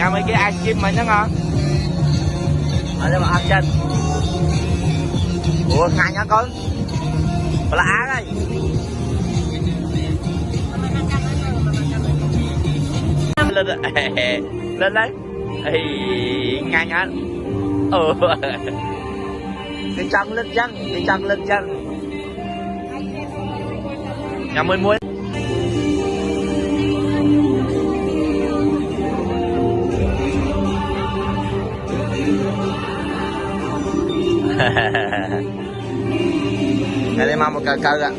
nhà mấy cái ice cream mình đó ngon. Ở đây mà ăn chân. Ủa ngay nhá con. Bà là á đây. Lên lên đấy. Ê, ngay nhá. Ừ. Cái chân lên chân, cái chân lên chân. Nhà mình mua. Đây đây mang một cà cà ạ.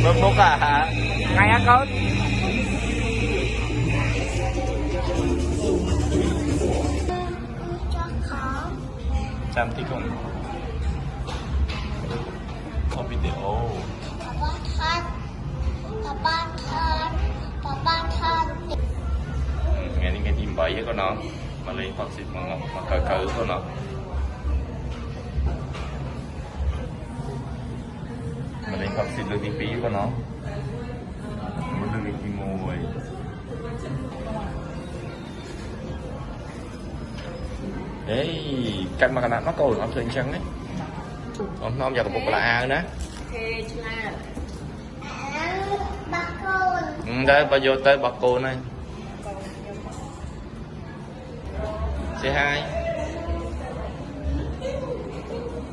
Vâng bốc à? Ngay á con. Cantik không? Có video. Ngày đi ngày tìm bẫy với con nó mà lấy hoặc xịt mà cờ cờ con nó mà lấy hoặc xịt lưỡi tí phí con nó muốn lưỡi tí mùi đấy canh mà nó cầu nó thường chăng đấy ông giờ có một là A nữa đây bao giờ tới bà cô này C2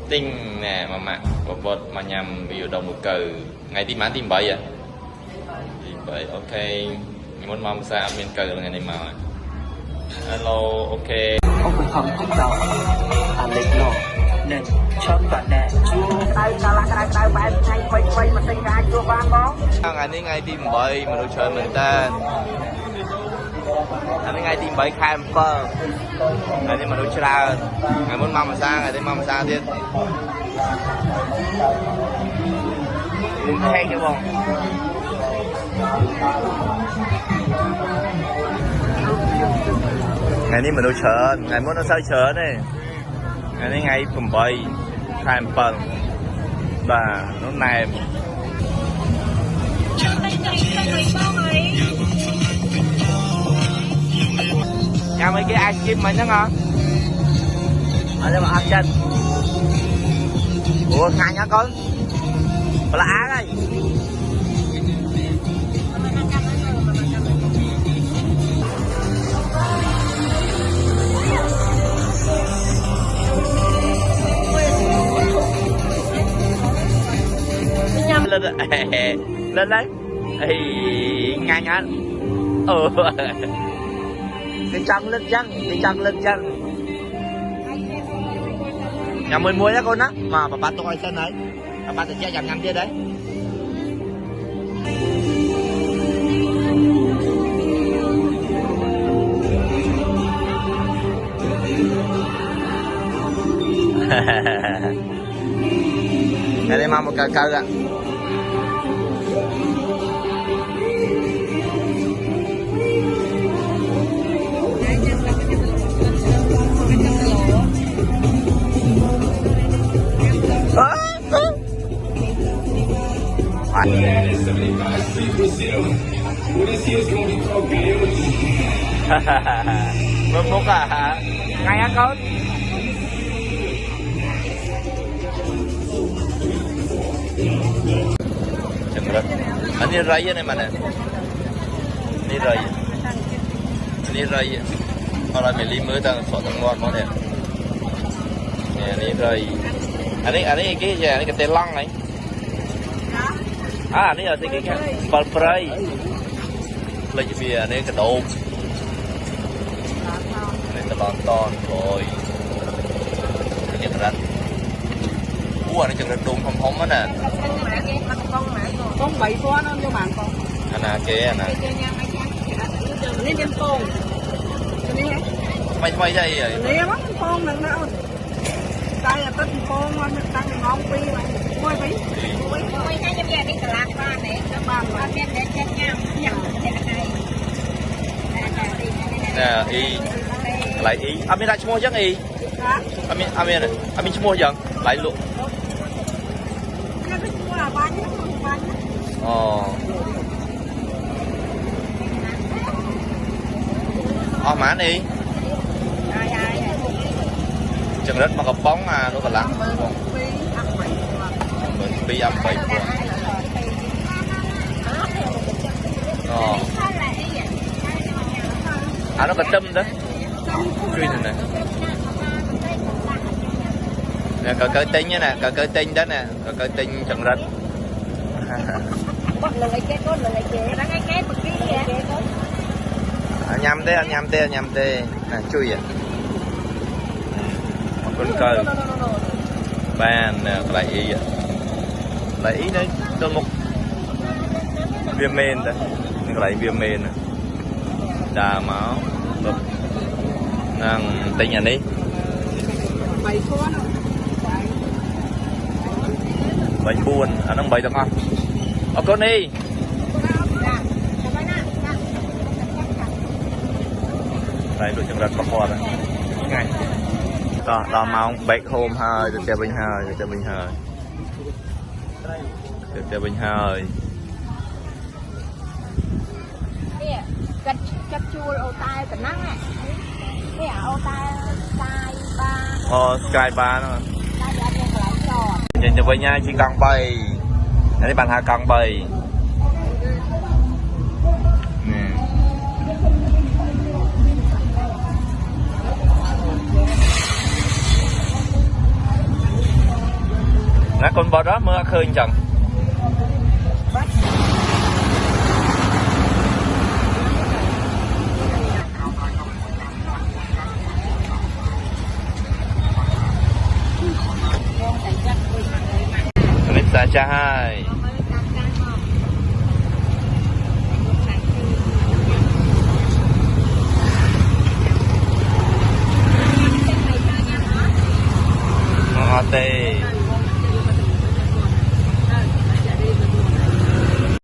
tinh nè mà mặc bột mà nhằm ví dụ đồng một cờ ngày tìm bán tìm bậy à tìm bậy ok muốn mong sao miền cờ là ngày này mà hello ok ông phải không thích đâu anh lịch nó nên chọn bạn nè ngàyนี้ngày tìm bậy mà đồ chơi mình ta anh ngày tìm bẫy khai phơ ngày đi mà đối ra ngày muốn mong mà xa ngày đi mong mà xaទៀតhay chứ không ngày đi mà đối chợ ngày muốn nó sao chợ này ngày đi ngày cùng bẫy khai phơ và nó này nhà mấy cái ice cream mình đó ngon. Ở đây mà ăn chân. Ủa ngay nhá con. Bà là á đây. Lên đấy. Ê, ngay nhá. Ừ. Cái chân lên chân, cái chân lên chân. Nhà mình mua đó con á, mà bà tôi coi sân ấy, bà sẽ giảm nhanh kia đấy. Đây đây mang một cà cà ạ. Vâng bốc à? Ngay á con. Ini raya nih mana? Ini raya. Ini raya. Kalau beli mới tao sọ tao ngon món này. Nè, ini raya. Ini cái gì? Ini cái tê lăng này. À, ini là cái palpray. Lấy bia ini cái đồ. Ini cái tonton rồi. Cái rắn. Ủa, này chừng là đùng hồng á nè. Con bảy con nó cho bạn con. Anh à kia nè. Lên đem con. Mày dây rồi. Lên lắm con nè nó. Đây là tất con nó đang ngon pi mà. Môi mấy cái giống như đi cà lạc ba này các bạn mà biết để chết nhau nhầm thế này nè y lại y amin lại mua chắc y amin mua chẳng lại luôn mã đi chừng rất mà gặp bóng mà nó còn lắm mình bị âm bảy nó còn tâm đó truy này nè cờ cờ tinh nè cờ cờ tinh đó nè cờ cờ tinh chừng rất nhâm tê nè chui à một con cơ bàn nè lại ý đấy tôi một viêm men đấy lại viêm men nè đà máu bập nàng tinh nhà đi bảy buồn anh ông bảy được không con đi đây đội chừng rất bắt qua đây ngay đó mau bạch hôm hơi được chơi bình hơi được chơi bình hơi được chơi bình hơi cắt chua ô tai cả nắng này cái ô tai sky bar đó nhìn cho với nha chỉ cần bay đây bạn hạ cần bay con bò đó mưa khơi chẳng lên xa cha hai tê